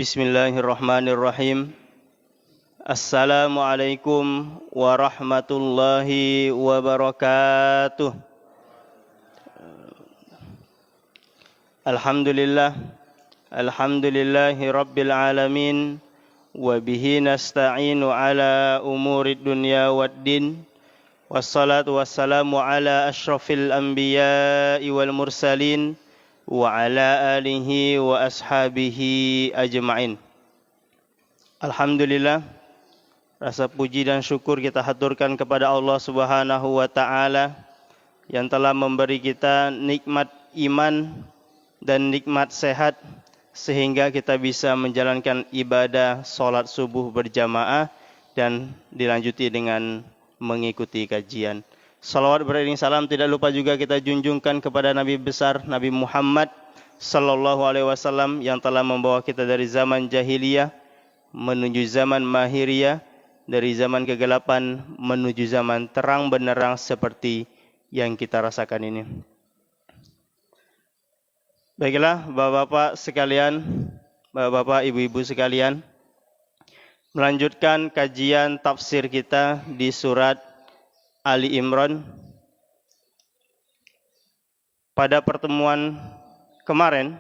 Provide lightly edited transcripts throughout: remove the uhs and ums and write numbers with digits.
Bismillahirrahmanirrahim. Assalamualaikum warahmatullahi wabarakatuh. Alhamdulillahi rabbil alamin. Wa bihi nasta'inu ala umurid dunya waddin. Wassalatu wassalamu ala ashrafil anbiya'i wal mursalin. Wa ala alihi wa ashabihi ajma'in. Alhamdulillah, rasa puji dan syukur kita haturkan kepada Allah Subhanahu wa taala yang telah memberi kita nikmat iman dan nikmat sehat sehingga kita bisa menjalankan ibadah salat subuh berjamaah dan dilanjuti dengan mengikuti kajian. Salawat beriring salam tidak lupa juga kita junjungkan kepada Nabi besar Nabi Muhammad sallallahu alaihi wasallam yang telah membawa kita dari zaman jahiliyah menuju zaman mahiriyah, dari zaman kegelapan menuju zaman terang benderang seperti yang kita rasakan ini. Baiklah Bapak-bapak sekalian, Bapak-bapak, Ibu-ibu sekalian, melanjutkan kajian tafsir kita di surat Ali Imran. Pada pertemuan kemarin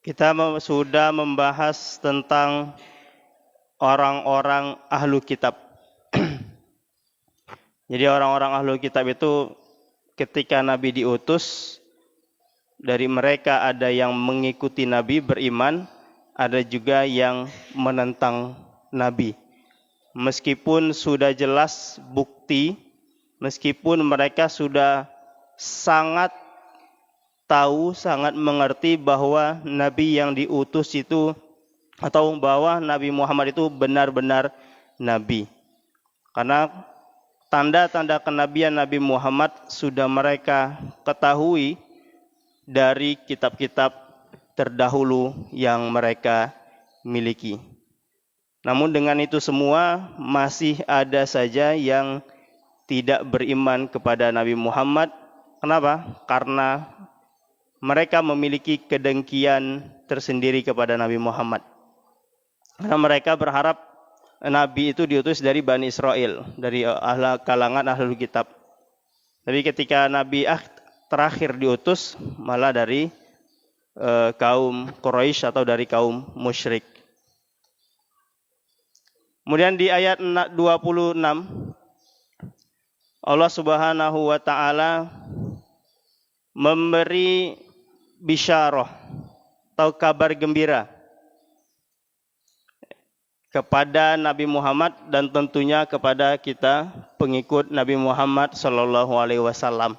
kita sudah membahas tentang orang-orang ahlu kitab. Jadi orang-orang ahlu kitab itu ketika Nabi diutus, dari mereka ada yang mengikuti Nabi beriman, ada juga yang menentang Nabi. Meskipun sudah jelas bukti, meskipun mereka sudah sangat tahu, sangat mengerti bahwa Nabi yang diutus itu, atau bahwa Nabi Muhammad itu benar-benar Nabi. Karena tanda-tanda kenabian Nabi Muhammad sudah mereka ketahui dari kitab-kitab terdahulu yang mereka miliki. Namun dengan itu semua masih ada saja yang tidak beriman kepada Nabi Muhammad. Kenapa? Karena mereka memiliki kedengkian tersendiri kepada Nabi Muhammad. Karena mereka berharap Nabi itu diutus dari Bani Israel, dari kalangan ahlul kitab. Tapi ketika Nabi terakhir diutus malah dari kaum Quraisy atau dari kaum musyrik. Kemudian di ayat 26 Allah Subhanahu wa taala memberi bisyarah atau kabar gembira kepada Nabi Muhammad dan tentunya kepada kita pengikut Nabi Muhammad sallallahu alaihi wasallam.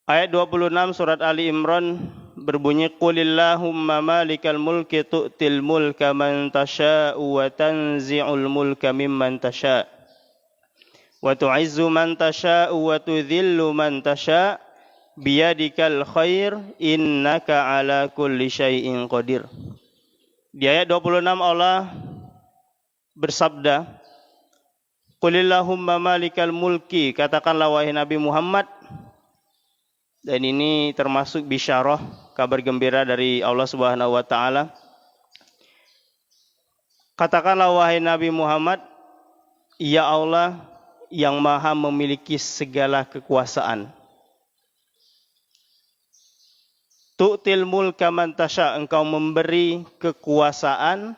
Ayat 26 surat Ali Imran berbunyi, Qulillahumma malikal mulki tu'til mulka man tasha'u wa tanzi'ul mulka mimman tasha' wa tu'izzu man tasha'u wa tudhillu man tasha' biyadikal khair innaka ala kulli syai'in qadir. Di ayat 26 Allah bersabda, Qulillahumma malikal mulki, katakanlah wahai Nabi Muhammad. Dan ini termasuk bisyarah, kabar gembira dari Allah Subhanahu wa taala. Katakanlah wahai Nabi Muhammad, ya Allah yang Maha memiliki segala kekuasaan. Tu'til mulka man tasha, engkau memberi kekuasaan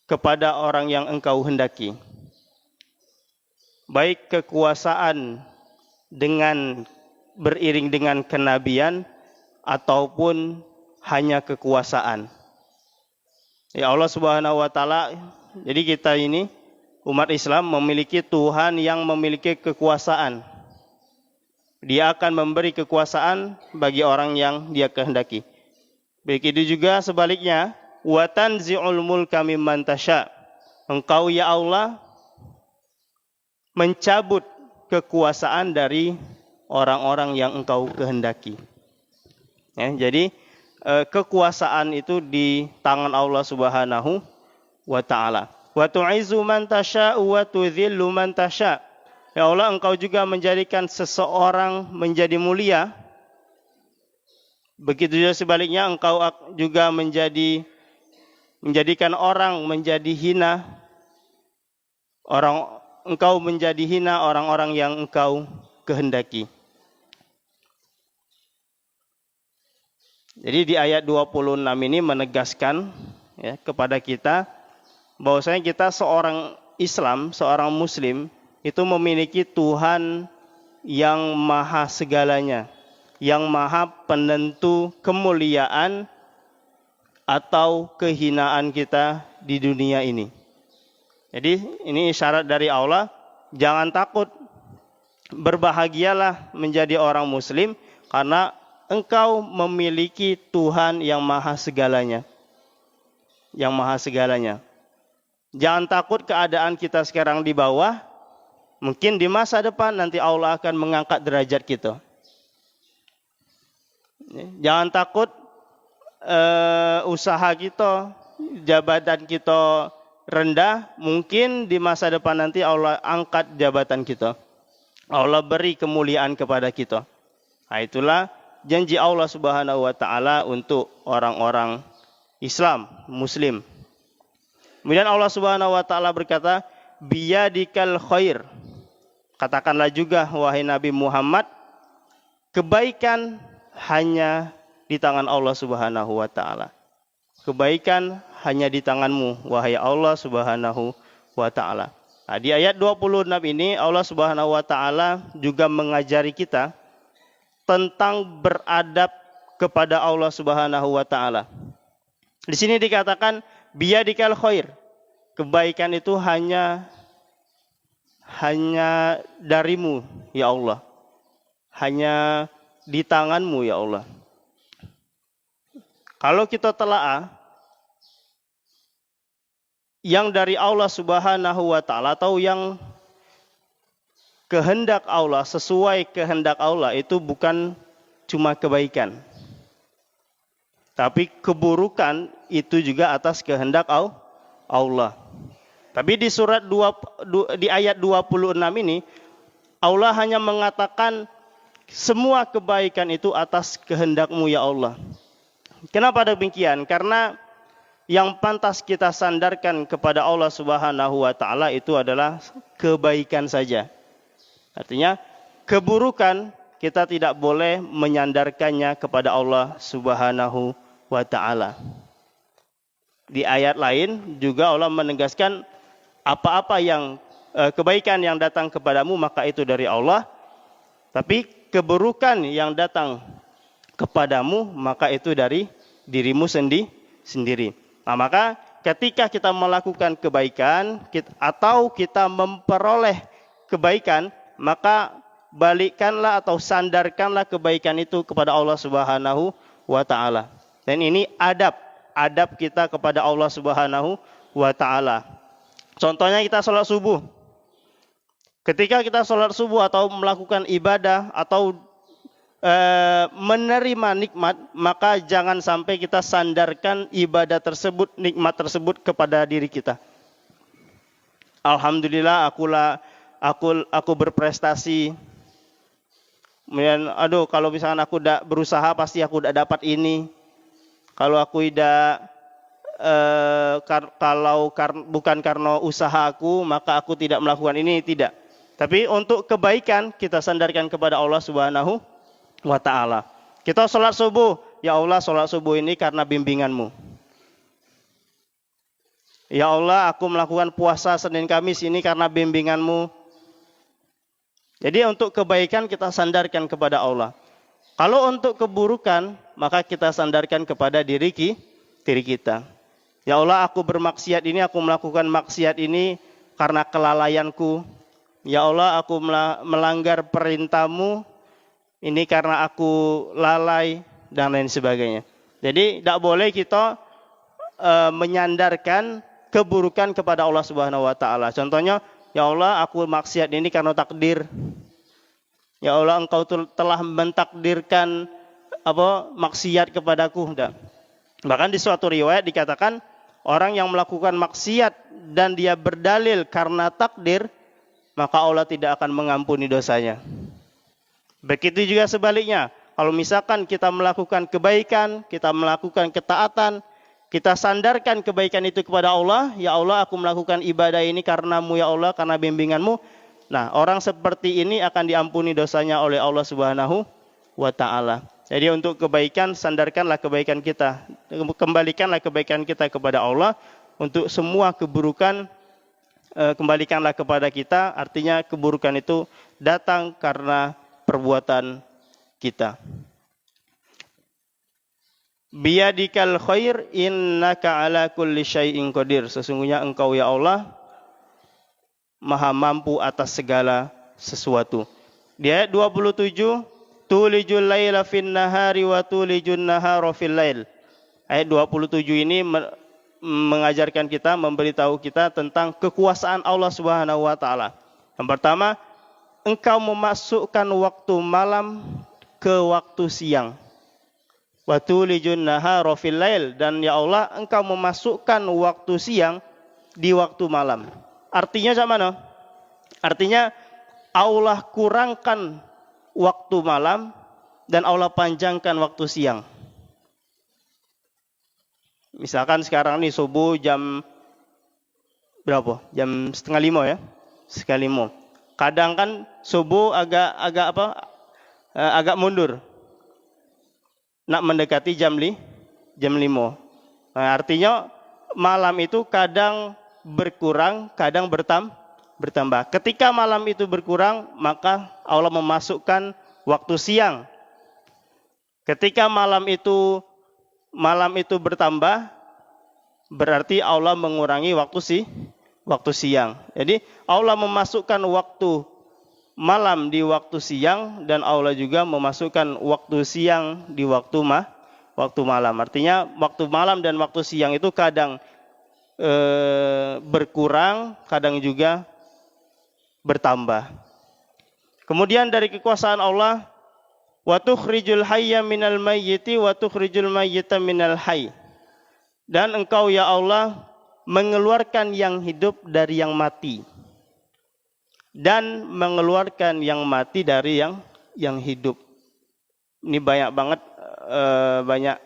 kepada orang yang engkau hendaki. Baik kekuasaan beriring dengan kenabian ataupun hanya kekuasaan. Ya Allah Subhanahu wa taala, jadi kita ini umat Islam memiliki Tuhan yang memiliki kekuasaan. Dia akan memberi kekuasaan bagi orang yang Dia kehendaki. Begitu juga sebaliknya, wa tanzi'ul mulka mimman tasha. Engkau ya Allah mencabut kekuasaan dari orang-orang yang engkau kehendaki. Ya, jadi kekuasaan itu di tangan Allah Subhanahu wa taala. Wa tu'izzu man tasya'u wa tudhillu man tasya'. Ya Allah, engkau juga menjadikan seseorang menjadi mulia Begitu juga sebaliknya, engkau juga menjadikan orang menjadi hina, engkau menjadi hina orang-orang yang engkau kehendaki. Jadi di ayat 26 ini menegaskan ya, kepada kita bahwasanya kita seorang Islam, seorang Muslim itu memiliki Tuhan yang maha segalanya, yang maha penentu kemuliaan atau kehinaan kita di dunia ini. Jadi ini isyarat dari Allah, jangan takut, berbahagialah menjadi orang Muslim karena engkau memiliki Tuhan yang maha segalanya. Yang maha segalanya. Jangan takut keadaan kita sekarang di bawah. Mungkin di masa depan nanti Allah akan mengangkat derajat kita. Jangan takut usaha kita, jabatan kita rendah. Mungkin di masa depan nanti Allah angkat jabatan kita. Allah beri kemuliaan kepada kita. Nah, itulah janji Allah Subhanahu wa taala untuk orang-orang Islam, Muslim. Kemudian Allah Subhanahu wa taala berkata, biyadikal khair. Katakanlah juga wahai Nabi Muhammad, kebaikan hanya di tangan Allah Subhanahu wa taala. Kebaikan hanya di tanganmu wahai Allah Subhanahu wa taala. Nah, di ayat 26 ini Allah Subhanahu wa taala juga mengajari kita tentang beradab kepada Allah Subhanahu wa taala. Di sini dikatakan biyadikal khair. Kebaikan itu hanya darimu ya Allah. Hanya di tanganmu ya Allah. Kalau kita telaah yang dari Allah Subhanahu wa taala atau yang kehendak Allah, sesuai kehendak Allah itu bukan cuma kebaikan. Tapi keburukan itu juga atas kehendak Allah. Tapi di di ayat 26 ini Allah hanya mengatakan semua kebaikan itu atas kehendak-Mu ya Allah. Kenapa demikian? Karena yang pantas kita sandarkan kepada Allah Subhanahu wa taala itu adalah kebaikan saja. Artinya keburukan kita tidak boleh menyandarkannya kepada Allah Subhanahu wa taala. Di ayat lain juga Allah menegaskan apa-apa yang kebaikan yang datang kepadamu maka itu dari Allah. Tapi keburukan yang datang kepadamu maka itu dari dirimu sendiri. Nah, maka ketika kita melakukan kebaikan atau kita memperoleh kebaikan, maka balikkanlah atau sandarkanlah kebaikan itu kepada Allah Subhanahu wa taala. Dan ini adab kita kepada Allah Subhanahu wa taala. Contohnya kita sholat subuh. Ketika kita sholat subuh atau melakukan ibadah atau menerima nikmat, maka jangan sampai kita sandarkan ibadah tersebut, nikmat tersebut kepada diri kita. Alhamdulillah aku berprestasi. Kemudian kalau misalkan aku udah berusaha pasti aku udah dapat ini. Kalau aku tidak bukan karena usaha aku maka aku tidak melakukan ini, tidak. Tapi untuk kebaikan kita sandarkan kepada Allah Subhanahu wa ta'ala. Kita sholat subuh, ya Allah sholat subuh ini karena bimbingan-Mu. Ya Allah aku melakukan puasa Senin Kamis ini karena bimbingan-Mu. Jadi untuk kebaikan kita sandarkan kepada Allah. Kalau untuk keburukan maka kita sandarkan kepada diri kita. Ya Allah aku bermaksiat ini, aku melakukan maksiat ini karena kelalaianku. Ya Allah aku melanggar perintah-Mu ini karena aku lalai dan lain sebagainya. Jadi tidak boleh kita menyandarkan keburukan kepada Allah Subhanahu wa taala. Contohnya, ya Allah aku maksiat ini karena takdir. Ya Allah engkau telah mentakdirkan maksiat kepadaku. Bahkan di suatu riwayat dikatakan orang yang melakukan maksiat dan dia berdalil karena takdir, maka Allah tidak akan mengampuni dosanya. Begitu juga sebaliknya, Kalau misalkan kita melakukan kebaikan, kita melakukan ketaatan, kita sandarkan kebaikan itu kepada Allah, ya Allah aku melakukan ibadah ini karenamu ya Allah, karena bimbinganmu. Nah, orang seperti ini akan diampuni dosanya oleh Allah Subhanahu wa Ta'ala. Jadi untuk kebaikan, sandarkanlah kebaikan kita. Kembalikanlah kebaikan kita kepada Allah. Untuk semua keburukan, kembalikanlah kepada kita. Artinya keburukan itu datang karena perbuatan kita. Biyadikal khair innaka ala kulli syai'in qadir. Sesungguhnya engkau ya Allah maha mampu atas segala sesuatu. Di ayat 27, tulijul laila fin nahari wa tulijun nahara fil lail. Ayat 27 ini mengajarkan kita, memberitahu kita tentang kekuasaan Allah Subhanahu wa taala. Yang pertama, engkau memasukkan waktu malam ke waktu siang. Wa tulijun nahara fil lail, dan ya Allah engkau memasukkan waktu siang di waktu malam. Artinya sama mana? Artinya Allah kurangkan waktu malam dan Allah panjangkan waktu siang. Misalkan sekarang nih subuh jam berapa? Jam 4:30 ya? 4:30. Kadang kan subuh agak mundur. Nak mendekati jam 5. Nah, artinya malam itu kadang berkurang, kadang bertambah. Ketika malam itu berkurang, maka Allah memasukkan waktu siang. Ketika malam itu bertambah, berarti Allah mengurangi waktu siang. Jadi Allah memasukkan waktu malam di waktu siang, dan Allah juga memasukkan waktu siang di waktu malam. Artinya waktu malam dan waktu siang itu kadang berkurang, kadang juga bertambah. Kemudian dari kekuasaan Allah, wa tukhrijul hayya minal mayyiti wa tukhrijul mayyita minal hayy. Dan engkau ya Allah mengeluarkan yang hidup dari yang mati, dan mengeluarkan yang mati dari yang hidup. Ini banyak banget, banyak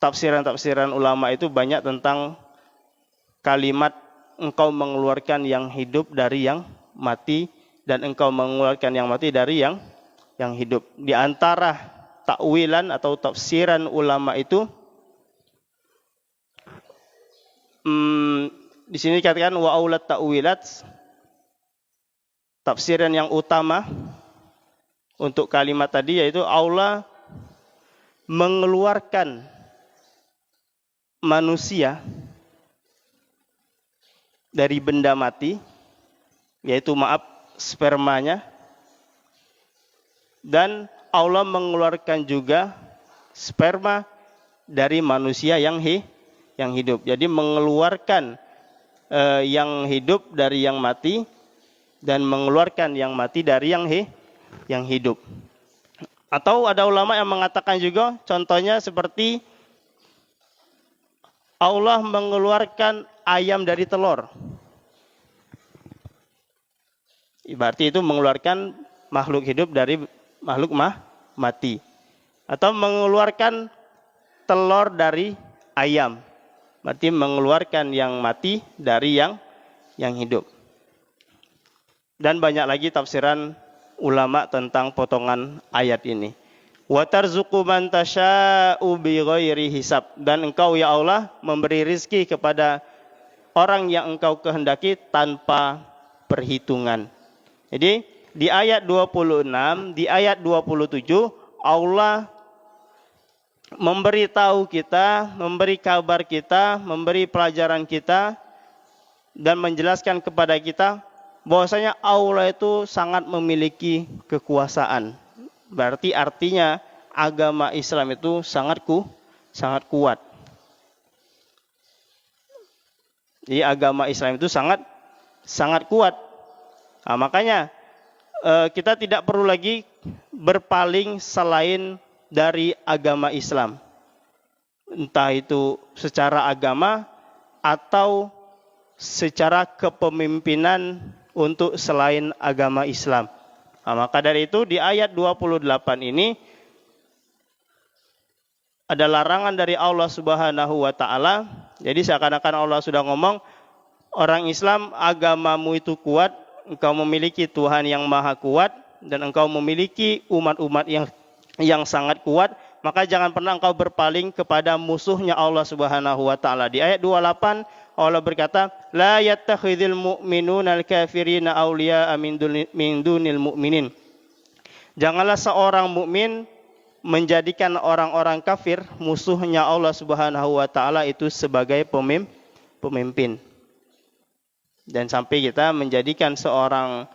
tafsiran ulama itu banyak tentang kalimat engkau mengeluarkan yang hidup dari yang mati, dan engkau mengeluarkan yang mati dari yang hidup. Di antara takwilan atau tafsiran ulama itu, di sini dikatakan wa aulat takwilat, tafsiran yang utama untuk kalimat tadi yaitu Allah mengeluarkan manusia dari benda mati, yaitu spermanya, dan Allah mengeluarkan juga sperma dari manusia yang hidup. Jadi mengeluarkan yang hidup dari yang mati, dan mengeluarkan yang mati dari yang hidup. Atau ada ulama yang mengatakan juga, contohnya seperti Allah mengeluarkan ayam dari telur. Berarti itu mengeluarkan makhluk hidup dari makhluk mati. Atau mengeluarkan telur dari ayam. Berarti mengeluarkan yang mati dari yang hidup. Dan banyak lagi tafsiran ulama tentang potongan ayat ini. Wa tarzuqu man tasya'u bighairi hisab, dan engkau ya Allah memberi rizki kepada orang yang engkau kehendaki tanpa perhitungan. Jadi di ayat 26, di ayat 27 Allah memberitahu kita, memberi kabar kita, memberi pelajaran kita, dan menjelaskan kepada kita bahwasanya Allah itu sangat memiliki kekuasaan. Berarti artinya agama Islam itu sangat kuat. Jadi agama Islam itu sangat kuat. Nah, makanya kita tidak perlu lagi berpaling selain dari agama Islam. Entah itu secara agama atau secara kepemimpinan untuk selain agama Islam. Nah, maka dari itu di ayat 28 ini ada larangan dari Allah Subhanahu wa taala. Jadi seakan-akan Allah sudah ngomong, orang Islam agamamu itu kuat, engkau memiliki Tuhan yang maha kuat dan engkau memiliki umat-umat yang sangat kuat, maka jangan pernah engkau berpaling kepada musuhnya Allah Subhanahu wa taala. Di ayat 28 Allah berkata, la yattakhidhul mu'minuna al-kafirina awliya'a min dunil mu'minin. Janganlah seorang mukmin menjadikan orang-orang kafir musuhnya Allah Subhanahu wa taala itu sebagai pemimpin. Dan sampai kita menjadikan seorang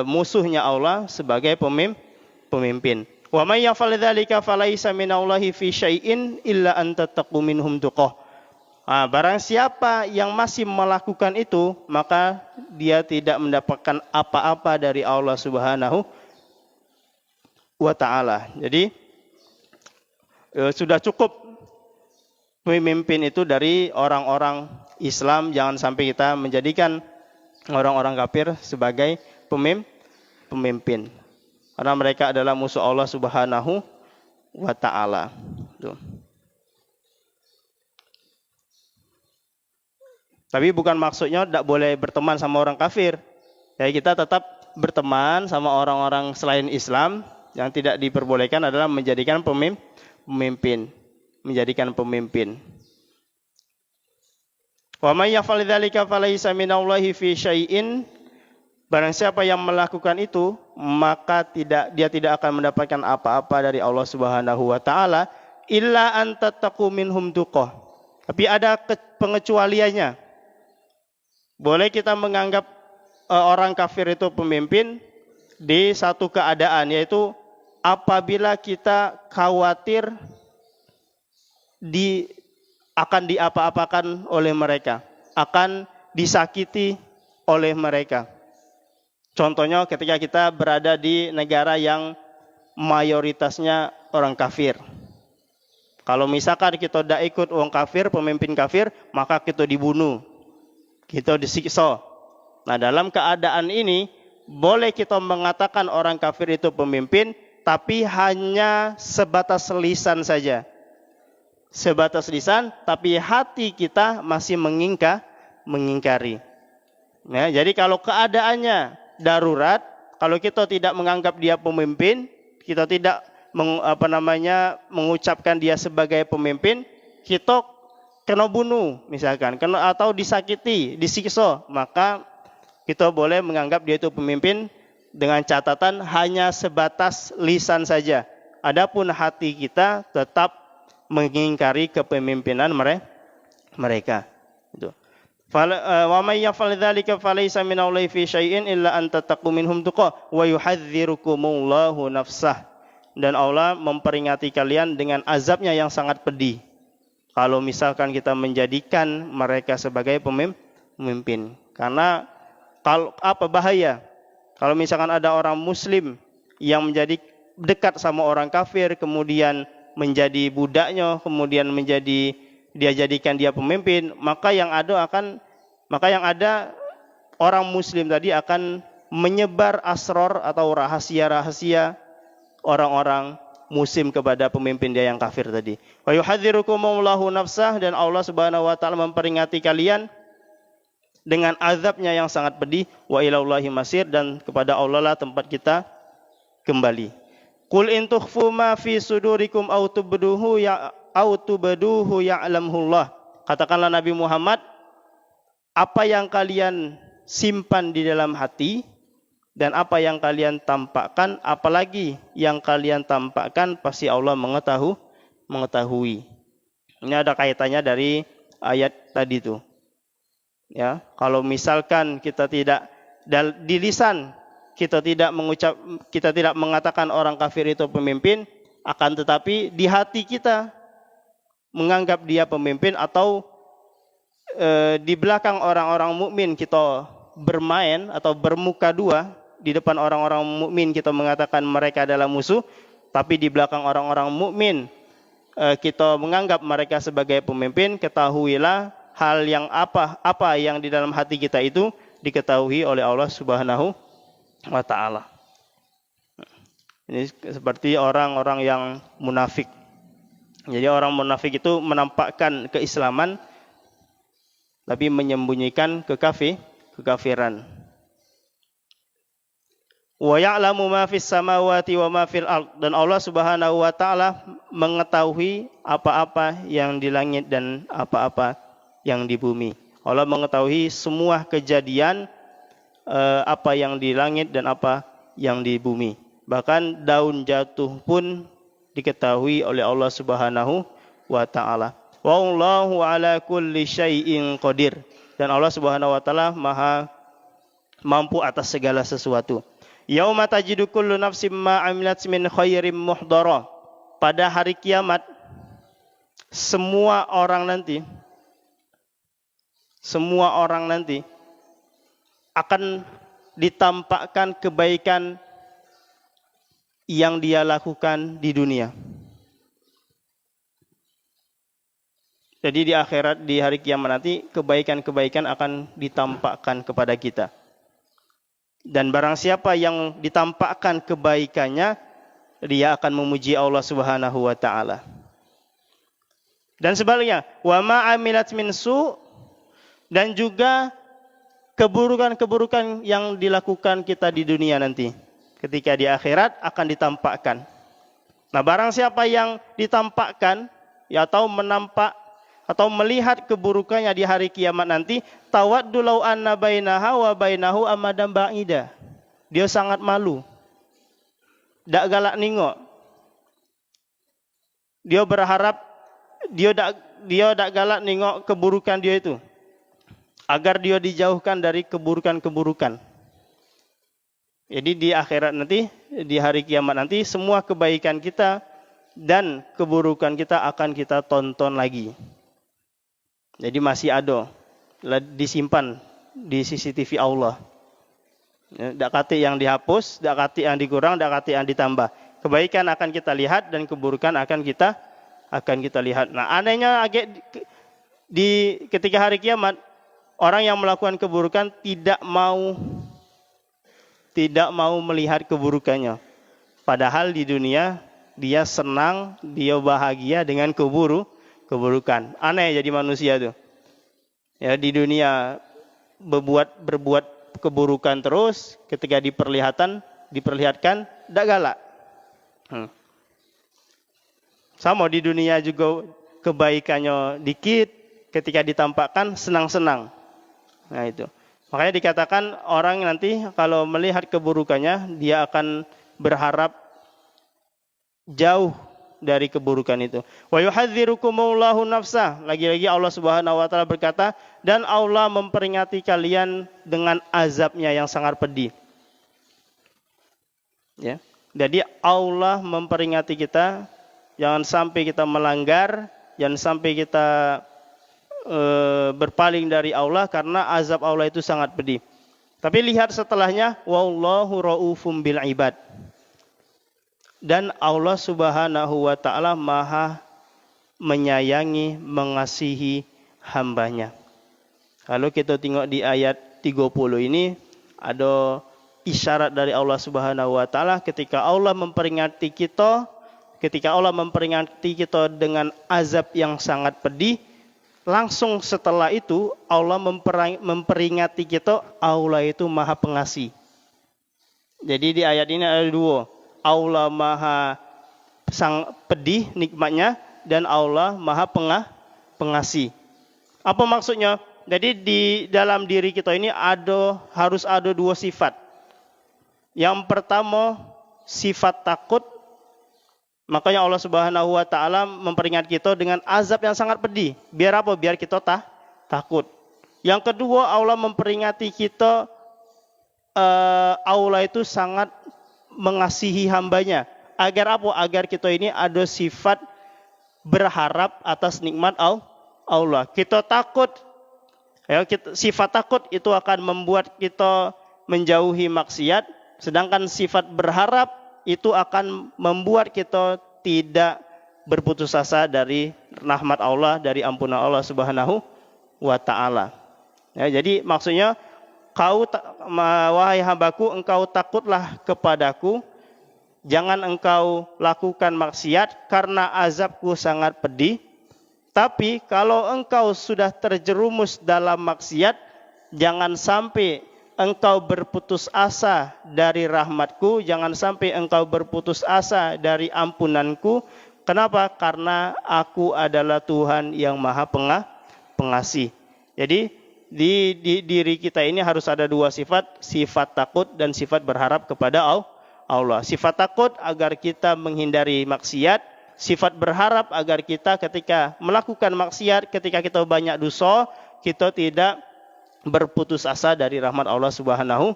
musuhnya Allah sebagai pemimpin. Wa may yaf'al dzalika falaisa minallahi fi syai'in illa an tattaqu minhum tuqah. Barang siapa yang masih melakukan itu, maka dia tidak mendapatkan apa-apa dari Allah Subhanahu wa taala. Jadi sudah cukup pemimpin itu dari orang-orang Islam, jangan sampai kita menjadikan orang-orang kafir sebagai pemimpin. Karena mereka adalah musuh Allah Subhanahu wa taala. Tapi bukan maksudnya tidak boleh berteman sama orang kafir. Ya, kita tetap berteman sama orang-orang selain Islam. Yang tidak diperbolehkan adalah menjadikan pemimpin. Wa may yaf'al dzalika falaysa minallahi fi syai'in. Barang siapa yang melakukan itu, maka dia tidak akan mendapatkan apa-apa dari Allah Subhanahu wa taala illa an tattaqu minhum tuqah. Tapi ada pengecualiannya. Boleh kita menganggap orang kafir itu pemimpin di satu keadaan, yaitu apabila kita khawatir akan diapa-apakan oleh mereka, akan disakiti oleh mereka. Contohnya ketika kita berada di negara yang mayoritasnya orang kafir. Kalau misalkan kita tidak ikut orang kafir, pemimpin kafir, maka kita dibunuh, kita disiksa. Nah, dalam keadaan ini boleh kita mengatakan orang kafir itu pemimpin, tapi hanya sebatas lisan saja. Sebatas lisan, tapi hati kita masih mengingkari. Ya, jadi kalau keadaannya darurat, kalau kita tidak menganggap dia pemimpin, kita tidak mengucapkan dia sebagai pemimpin, kita kena bunuh misalkan, atau disakiti, disiksa, maka kita boleh menganggap dia itu pemimpin dengan catatan hanya sebatas lisan saja. Adapun hati kita tetap mengingkari kepemimpinan mereka. Itu. Wa may yaf'al dzalika falaysa minallahi fi syai'in illa an tattaqu minhum tuqa wa yuhadzirukumullahu nafsah. Dan Allah memperingati kalian dengan azabnya yang sangat pedih kalau misalkan kita menjadikan mereka sebagai pemimpin. Karena bahaya kalau misalkan ada orang muslim yang menjadi dekat sama orang kafir, kemudian menjadi budaknya, kemudian dia jadikan dia pemimpin, maka yang ada orang muslim tadi akan menyebar asror atau rahasia-rahasia orang-orang muslim kepada pemimpin dia yang kafir tadi. Wa yuhadzirukumullahu nafsah, dan Allah Subhanahu wa taala memperingati kalian dengan azabnya yang sangat pedih. Wa ilallahi masir, dan kepada Allah lah tempat kita kembali. Qul in tukhfu ma fi sudurikum aw tubduhu ya'lamullah. Katakanlah Nabi Muhammad, apa yang kalian simpan di dalam hati dan apa yang kalian tampakkan, apalagi yang kalian tampakkan, pasti Allah mengetahui. Ini ada kaitannya dari ayat tadi itu. Ya, kalau misalkan kita tidak di lisan kita tidak mengatakan orang kafir itu pemimpin, akan tetapi di hati kita menganggap dia pemimpin, atau di belakang orang-orang mukmin kita bermain atau bermuka dua. Di depan orang-orang mukmin kita mengatakan mereka adalah musuh, tapi di belakang orang-orang mukmin kita menganggap mereka sebagai pemimpin. Ketahuilah hal yang apa yang di dalam hati kita itu diketahui oleh Allah Subhanahu wa taala. Ini seperti orang-orang yang munafik. Jadi orang munafik itu menampakkan keislaman tapi menyembunyikan kekafiran. Wa ya'lamu ma fis samawati wa ma fil ard, dan Allah Subhanahu wa taala mengetahui apa-apa yang di langit dan apa-apa yang di bumi. Allah mengetahui semua kejadian apa yang di langit dan apa yang di bumi. Bahkan daun jatuh pun diketahui oleh Allah Subhanahu wa taala. Wallahu ala kulli syai'in qadir. Dan Allah Subhanahu wa taala Maha mampu atas segala sesuatu. Yauma tajidu kullu nafsin ma 'amilat min khairin muhdara. Pada hari kiamat semua orang nanti akan ditampakkan kebaikan yang dia lakukan di dunia. Jadi di akhirat, di hari kiamat nanti, kebaikan-kebaikan akan ditampakkan kepada kita. Dan barang siapa yang ditampakkan kebaikannya, dia akan memuji Allah Subhanahu wa taala. Dan sebaliknya, wa ma 'amilat min su', dan juga keburukan-keburukan yang dilakukan kita di dunia nanti, ketika di akhirat akan ditampakkan. Nah, barang siapa yang ditampakkan ya, atau menampak atau melihat keburukannya di hari kiamat nanti, tawaddu law anna bainaha wa bainahu amadan ba'ida. Dia sangat malu. Dak galak ningok. Dia berharap dia dak galak ningok keburukan dia itu, agar dia dijauhkan dari keburukan-keburukan. Jadi di akhirat nanti, di hari kiamat nanti, semua kebaikan kita dan keburukan kita akan kita tonton lagi. Jadi masih ada, disimpan di CCTV Allah. Dak kate yang dihapus, dak kate yang dikurang, dak kate yang ditambah. Kebaikan akan kita lihat dan keburukan akan kita lihat. Nah, anehnya di ketika hari kiamat, orang yang melakukan keburukan tidak mau melihat keburukannya. Padahal di dunia dia senang, dia bahagia dengan keburukan. Aneh jadi manusia tuh. Ya, di dunia berbuat keburukan terus, ketika diperlihatkan tidak galak. Sama di dunia juga kebaikannya dikit, ketika ditampakkan senang-senang. Nah itu. Makanya dikatakan orang nanti kalau melihat keburukannya, dia akan berharap jauh dari keburukan itu. Wa yuhadzirukumullahu nafsah. Lagi-lagi Allah Subhanahu wa taala berkata, dan Allah memperingati kalian dengan azabnya yang sangat pedih. Ya. Jadi Allah memperingati kita, jangan sampai kita melanggar, jangan sampai kita berpaling dari Allah, karena azab Allah itu sangat pedih. Tapi lihat setelahnya, wallahu raufum bil ibad. Dan Allah Subhanahu wa taala Maha menyayangi, mengasihi hambanya. Kalau kita tengok di ayat 30 ini, ada isyarat dari Allah Subhanahu wa taala ketika Allah memperingati kita dengan azab yang sangat pedih. Langsung setelah itu Allah memperingati kita, Allah itu Maha Pengasih. Jadi di ayat ini ada dua. Allah Maha pedih nikmatnya, dan Allah Maha Pengasih. Apa maksudnya? Jadi di dalam diri kita ini harus ada dua sifat. Yang pertama sifat takut. Makanya Allah Subhanahu wa taala memperingat kita dengan azab yang sangat pedih. Biar apa? Biar kita takut. Yang kedua, Allah memperingati kita, Allah itu sangat mengasihi hambanya. Agar apa? Agar kita ini ada sifat berharap atas nikmat Allah. Kita takut. Ya, sifat takut itu akan membuat kita menjauhi maksiat. Sedangkan sifat berharap itu akan membuat kita tidak berputus asa dari rahmat Allah, dari ampunan Allah Subhanahu wa taala. Ya, jadi maksudnya, wahai hambaku, engkau takutlah kepadaku Jangan engkau lakukan maksiat karena azabku sangat pedih. Tapi kalau engkau sudah terjerumus dalam maksiat, jangan sampai engkau berputus asa dari rahmatku, jangan sampai engkau berputus asa dari ampunanku. Kenapa? Karena aku adalah Tuhan yang maha pengasih. Jadi di diri kita ini harus ada dua sifat, sifat takut dan sifat berharap kepada Allah. Sifat takut agar kita menghindari maksiat, sifat berharap agar kita ketika melakukan maksiat, ketika kita banyak dosa, kita tidak berputus asa dari rahmat Allah Subhanahu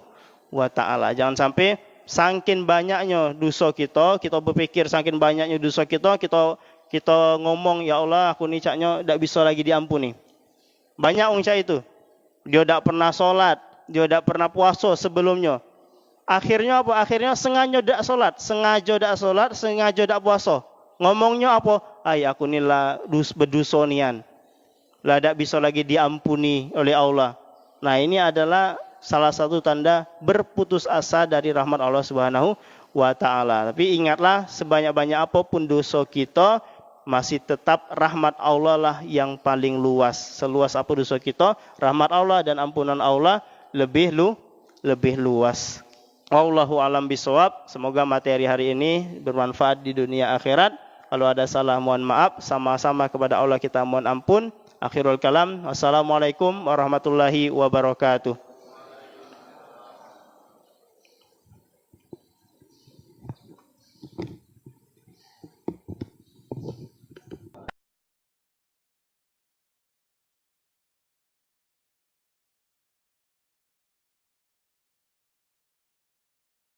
wa taala. Jangan sampai saking banyaknya dosa kita berpikir saking banyaknya dosa kita ngomong, ya Allah, aku ni caknya tak bisa lagi diampuni. Banyak orang cak itu. Dia tak pernah solat, dia tak pernah puasa sebelumnya. Akhirnya apa? Akhirnya sengaja tak solat, sengaja tak puasa. Ngomongnya apa? Ay, aku ni lah berdosa nian. Lah tak bisa lagi diampuni oleh Allah. Nah, ini adalah salah satu tanda berputus asa dari rahmat Allah Subhanahu wa taala. Tapi ingatlah, sebanyak-banyak apapun dosa kita, masih tetap rahmat Allah lah yang paling luas. Seluas apa dosa kita, rahmat Allah dan ampunan Allah lebih luas. Wallahu alam bisawab. Semoga materi hari ini bermanfaat di dunia akhirat. Kalau ada salah mohon maaf, sama-sama kepada Allah kita mohon ampun. Akhirul kalam. Wassalamualaikum warahmatullahi wabarakatuh.